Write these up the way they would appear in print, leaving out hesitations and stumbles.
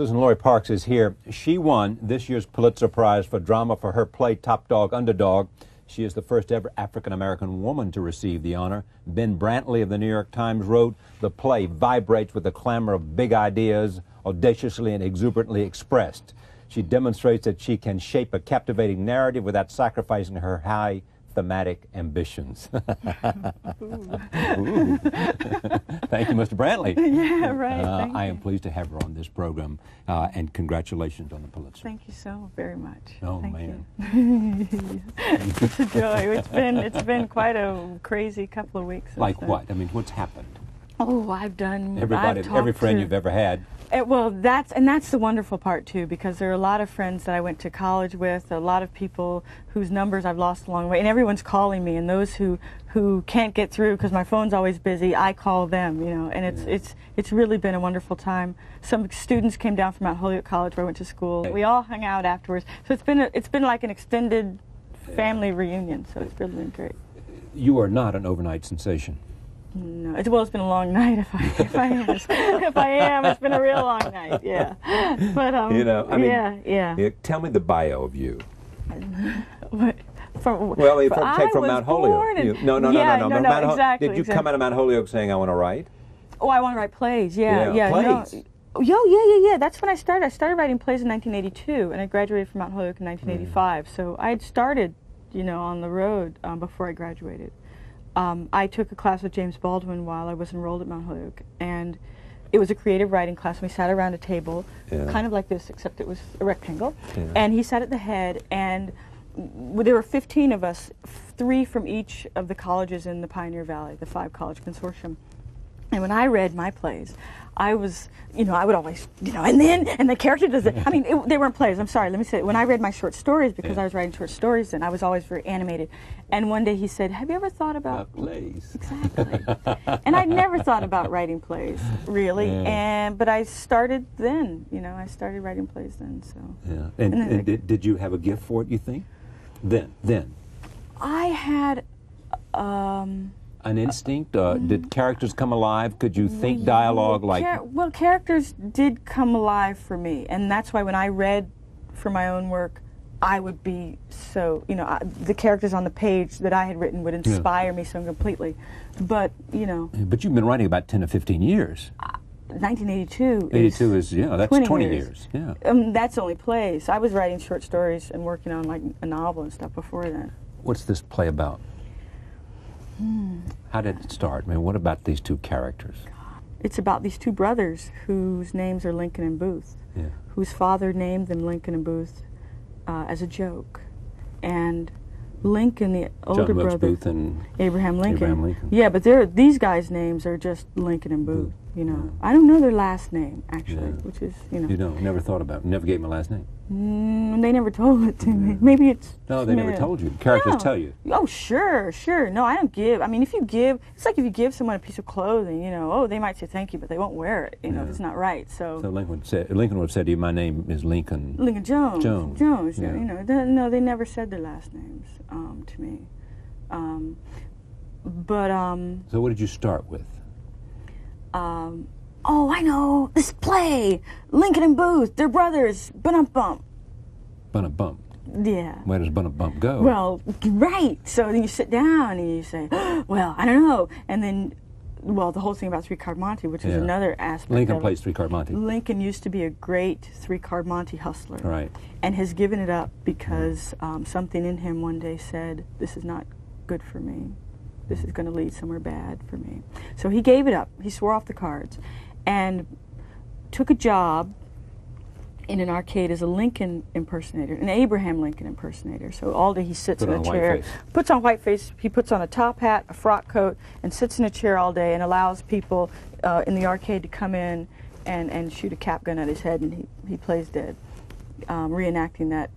Suzan-lori Parks is here. She won this year's Pulitzer Prize for drama for her play Top Dog, Underdog. She is the first ever African-American woman to receive the honor. Ben Brantley of the New York Times wrote, "The play vibrates with the clamor of big ideas, audaciously and exuberantly expressed. She demonstrates that she can shape a captivating narrative without sacrificing her high thematic ambitions." Ooh. Thank you, Mr. Brantley. Yeah, right. I am pleased to have her on this program, and congratulations on the Pulitzer. Thank you so very much. Oh, Thank man. It's a joy. It's been quite a crazy couple of weeks. Like what? I mean, what's happened? Oh, every friend you've ever had. Well, that's the wonderful part too, because there are a lot of friends that I went to college with, a lot of people whose numbers I've lost along the way, and everyone's calling me. And those who can't get through because my phone's always busy, I call them. You know, and it's really been a wonderful time. Some students came down from Mount Holyoke College where I went to school. We all hung out afterwards, so it's been like an extended family reunion. So it's really been great. You are not an overnight sensation. No, it's been a long night. If I am, it's been a real long night. Yeah, but you know, I mean, yeah. Tell me the bio of you. From Mount Holyoke. No. Exactly. Did you come out of Mount Holyoke saying I want to write? Oh, I want to write plays. Yeah. Plays. Yeah. That's when I started. I started writing plays in 1982, and I graduated from Mount Holyoke in 1985. So I had started, on the road before I graduated. I took a class with James Baldwin while I was enrolled at Mount Holyoke, and it was a creative writing class. We sat around a table, kind of like this, except it was a rectangle, and he sat at the head, and there were 15 of us, 3 from each of the colleges in the Pioneer Valley, the 5-college consortium. And when I read my plays, I was, I would always, and the character does it. I mean, they weren't plays. I'm sorry. Let me say it. When I read my short stories, because I was writing short stories then, I was always very animated. And one day he said, "Have you ever thought about plays?" Exactly. And I'd never thought about writing plays, really. But I started then. I started writing plays then. So. Yeah. And did you have a gift for it? You think? Then. I had. An instinct? Did characters come alive? Could you think dialogue like... Well, characters did come alive for me, and that's why when I read for my own work, I would be so, the characters on the page that I had written would inspire me so completely. But, But you've been writing about 10 to 15 years. 1982 is that's 20 years. Yeah. That's only plays. I was writing short stories and working on like a novel and stuff before then. What's this play about? How did it start? I mean, what about these two characters? It's about these 2 brothers whose names are Lincoln and Booth, whose father named them Lincoln and Booth as a joke. And Lincoln, the older brother, Booth and Abraham Lincoln. Yeah, but these guys' names are just Lincoln and Booth. I don't know their last name actually, which is You don't. Never thought about it. Never gave them a last name. They never told it to me. Maybe it's no. They never told you. Characters tell you. Oh, sure. No, I don't give. I mean, if you give, it's like if you give someone a piece of clothing. They might say thank you, but they won't wear it. If it's not right. So Lincoln would have said to you, "My name is Lincoln." Lincoln Jones. Jones. Yeah. No, they never said their last names to me. So what did you start with? Oh, I know. This play. Lincoln and Booth. They're brothers. Bun-up-bump. Bun-up-bump. Yeah. Where does Bun-up-bump go? Well, right. So then you sit down and you say, well, I don't know. And then, the whole thing about 3-card Monte, which is another aspect Lincoln plays 3-card Monte. Lincoln used to be a great 3-card Monte hustler. Right. And has given it up because something in him one day said, this is not good for me. This is going to lead somewhere bad for me. So he gave it up. He swore off the cards and took a job in an arcade as a Lincoln impersonator, an Abraham Lincoln impersonator. So all day he sits in a chair, puts on white face, he puts on a top hat, a frock coat, and sits in a chair all day and allows people in the arcade to come in and shoot a cap gun at his head, and he plays dead, reenacting that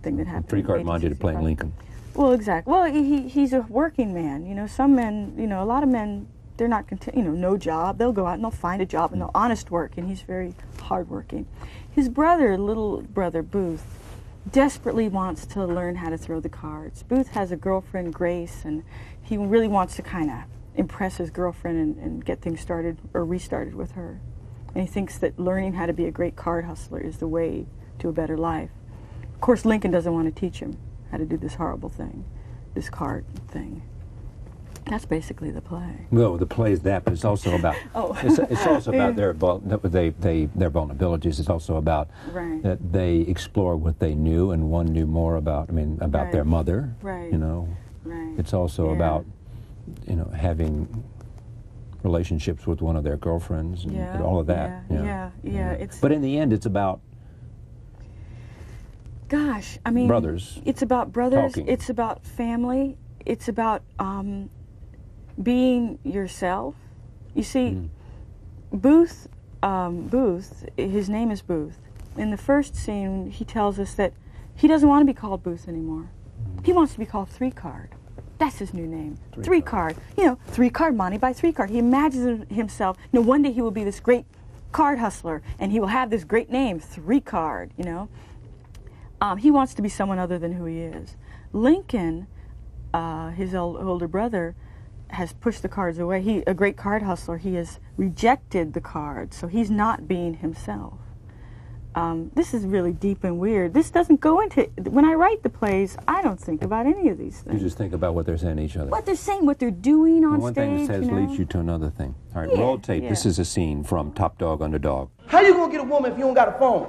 thing that happened. 3-card Monte to playing Lincoln. Well, exactly. Well, he's a working man. Some men, a lot of men, they're not content, no job. They'll go out and they'll find a job and they'll honest work, and he's very hardworking. His brother, little brother Booth, desperately wants to learn how to throw the cards. Booth has a girlfriend, Grace, and he really wants to kind of impress his girlfriend and get things started or restarted with her. and he thinks that learning how to be a great card hustler is the way to a better life. Of course, Lincoln doesn't want to teach him how to do this horrible thing, this card thing. That's basically the play. Well, the play is that, but it's also about it's also about their vulnerabilities. It's also about that they explore what they knew, and one knew more about their mother. Right. You know. Right. It's also about having relationships with one of their girlfriends and all of that. Yeah. But in the end, it's about. Gosh, I mean, brothers. It's about brothers. Talking. It's about family. It's about being yourself. You see, Booth, his name is Booth. In the first scene, he tells us that he doesn't want to be called Booth anymore. He wants to be called Three Card. That's his new name. Three Card. You know, Three Card Monty by Three Card. He imagines himself, one day he will be this great card hustler, and he will have this great name, Three Card, He wants to be someone other than who he is. Lincoln, his older brother, has pushed the cards away. A great card hustler, he has rejected the cards, so he's not being himself. This is really deep and weird. This doesn't go into, when I write the plays, I don't think about any of these things. You just think about what they're saying to each other. What they're saying, what they're doing on one stage. One thing that says leads you to another thing. All right, roll tape. This is a scene from Top Dog, Underdog. How you gonna get a woman if you don't got a phone?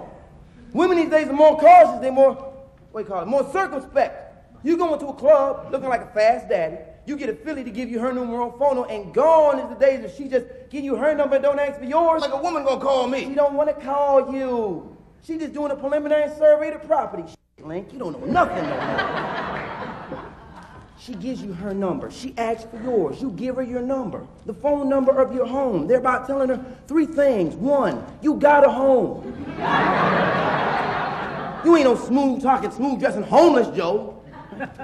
Women these days are more cautious, they're more, more circumspect. You go into a club looking like a fast daddy, you get a filly to give you her numero phono, and gone is the days that she just give you her number and don't ask for yours. Like a woman gonna call me. She don't want to call you. She just doing a preliminary survey of the property. Link, you don't know nothing no more. She gives you her number. She asks for yours. You give her your number. The phone number of your home. Thereby telling her three things. One, you got a home. You ain't no smooth talking, smooth dressing homeless Joe.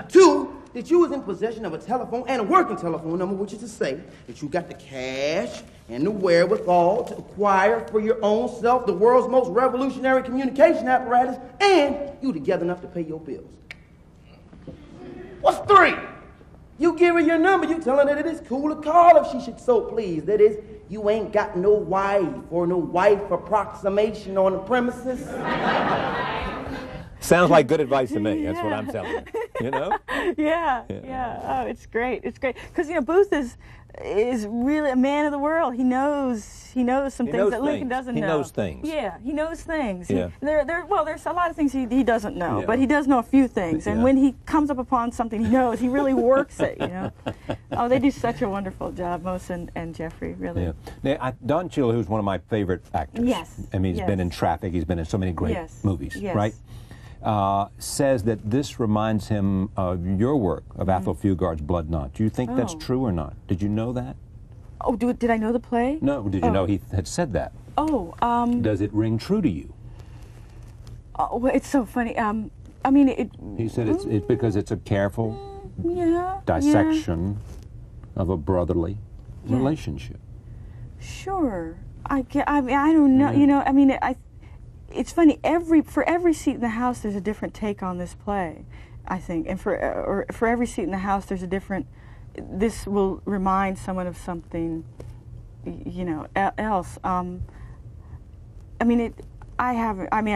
Two, that you was in possession of a telephone and a working telephone number, which is to say that you got the cash and the wherewithal to acquire for your own self the world's most revolutionary communication apparatus, and you together enough to pay your bills. What's three? You give her your number, you tell her that it is cool to call if she should so please. That is, you ain't got no wife or no wife approximation on the premises. Sounds like good advice to me. That's what I'm telling you. Yeah. Oh, it's great. It's great because Booth is really a man of the world. He knows some things that Lincoln doesn't know. He knows things. Yeah, he knows things. Yeah. There's a lot of things he doesn't know, but he does know a few things. And when he comes up upon something he knows, he really works it. Oh, they do such a wonderful job, Mose and Jeffrey, really. Yeah. Now, Don Cheadle, who's one of my favorite actors. Yes. I mean, he's been in Traffic. He's been in so many great movies. Yes. Right. Says that this reminds him of your work, of Athol Fugard's Blood Knot. Do you think that's true or not? Did you know that? Oh, did I know the play? No, did you know he had said that? Oh, does it ring true to you? Oh, well, it's so funny. I mean, He said it's because it's a careful dissection of a brotherly relationship. Sure. I don't know. It's funny. For every seat in the house, there's a different take on this play, I think, and for every seat in the house, there's a different. This will remind someone of something, else. I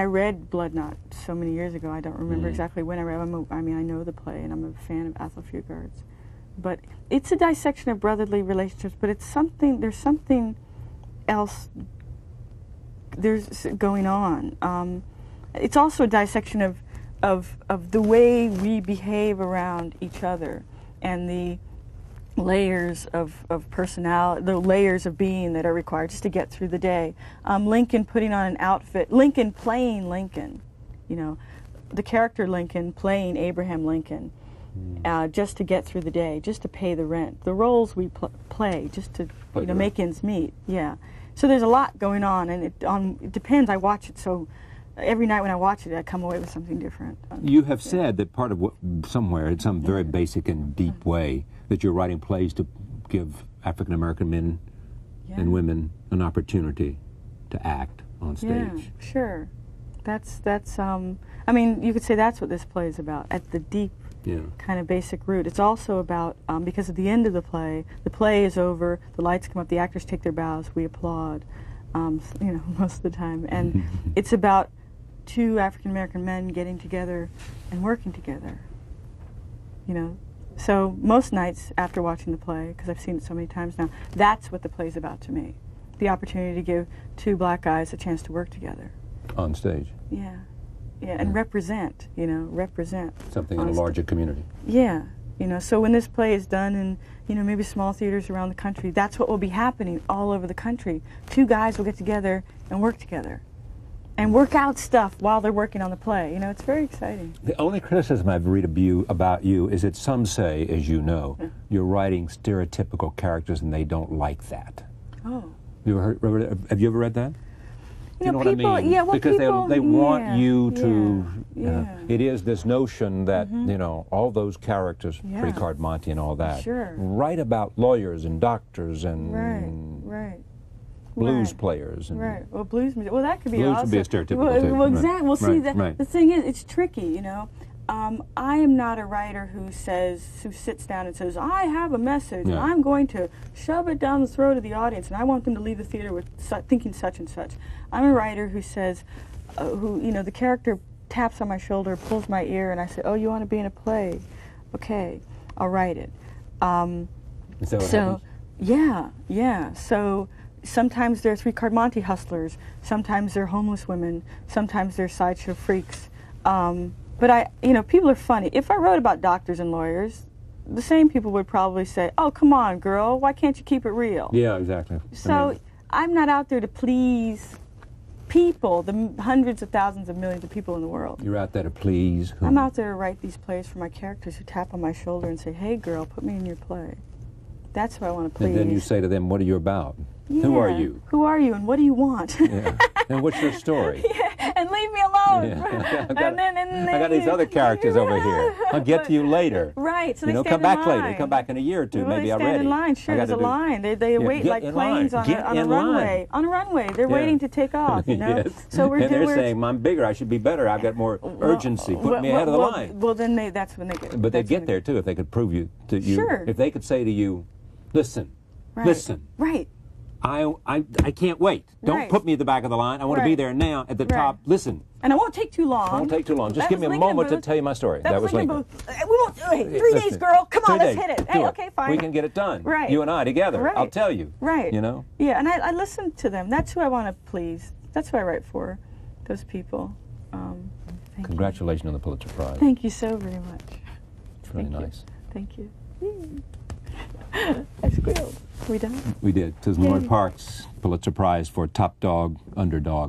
read Blood Knot so many years ago. I don't remember exactly when I read. I know the play, and I'm a fan of Athol Fugard's, but it's a dissection of brotherly relationships. But it's something. There's something else. There's going on. It's also a dissection of the way we behave around each other and the layers of personality, the layers of being that are required just to get through the day. Lincoln putting on an outfit, Lincoln playing Lincoln, the character Lincoln playing Abraham Lincoln, just to get through the day, just to pay the rent. The roles we play just to make ends meet. Yeah. So there's a lot going on, and it depends. I watch it, so every night when I watch it, I come away with something different. You have said that part of somewhere, in some very basic and deep way, that you're writing plays to give African American men and women an opportunity to act on stage. Yeah, sure. That's. You could say that's what this play is about. At the deep. Kind of basic root. It's also about, because at the end of the play is over, the lights come up, the actors take their bows, we applaud. you know, most of the time. And it's about two African-American men getting together and working together, you know. So most nights after watching the play, because I've seen it so many times now, that's what the play's about to me. The opportunity to give two black guys a chance to work together. On stage. Yeah. Yeah, and represent, you know, represent. Something in a larger community. Yeah. You know, so when this play is done in, you know, maybe small theaters around the country, that's what will be happening all over the country. Two guys will get together and work together. And work out stuff while they're working on the play. You know, it's very exciting. The only criticism I've read about you is that some say, as you know, you're writing stereotypical characters and they don't like that. Oh. Have you ever read that? You know what people, I mean? yeah, well, because people, they want you to. Yeah. It is this notion that you know all those characters, Precard Monty and all that, write about lawyers and doctors and blues players. And Well, blues music. Well, that could be blues also. would be a stereotypical too. Well, exactly. Well, see, Right. the thing is, it's tricky. You know, I am not a writer who sits down and says, I have a message, and I'm going to shove it down the throat of the audience, and I want them to leave the theater with thinking such and such. I'm a writer who says, you know, the character taps on my shoulder, pulls my ear, and I say, oh, you want to be in a play? Okay, I'll write it. Is that what happens? Yeah. So sometimes they're three-card Monty hustlers, sometimes they're homeless women, sometimes they're sideshow freaks. But you know, people are funny. If I wrote about doctors and lawyers, the same people would probably say, oh, come on, girl, why can't you keep it real? Yeah, exactly. So I'm not out there to please people, the hundreds of thousands of millions of people in the world. You're out there to please whom? I'm out there to write these plays for my characters who tap on my shoulder and say, hey, girl, put me in your play. That's who I want to please. And then you say to them, what are you about? Yeah. Who are you? Who are you and what do you want? Yeah. And what's your story? And leave me alone. Yeah. I got these other characters over here. I'll get to you later. Right. So you know, they come stand back in later. line. Come back in a year or two. Well, maybe they I'm stand ready. in line. Sure, there's a line. They wait get like in planes line. on a runway. Line. On a runway. They're waiting to take off, you know? Yes. So we're and they're saying, I'm bigger, I should be better, I've got more urgency. Put me ahead of the line. Well, then that's when they get. But they'd get there, too, if they could prove you to you. Sure. If they could say to you, listen, listen. Right. I can't wait. Don't put me at the back of the line. I want to be there now at the top. Listen. And I won't take too long. I won't take too long. Just give me a moment to tell you my story. That was Lincoln. We won't. Hey, 3 days, girl. Come on, let's hit it. Hey, okay, fine. We can get it done. Right. You and I together. Right. I'll tell you. Right. You know? Yeah, and I listen to them. That's who I want to please. That's who I write for, those people. Congratulations on the Pulitzer Prize. Thank you so very much. It's really nice. Thank you. I squealed. We done? We did. Suzan-lori Parks Pulitzer Prize for Top Dog, Underdog.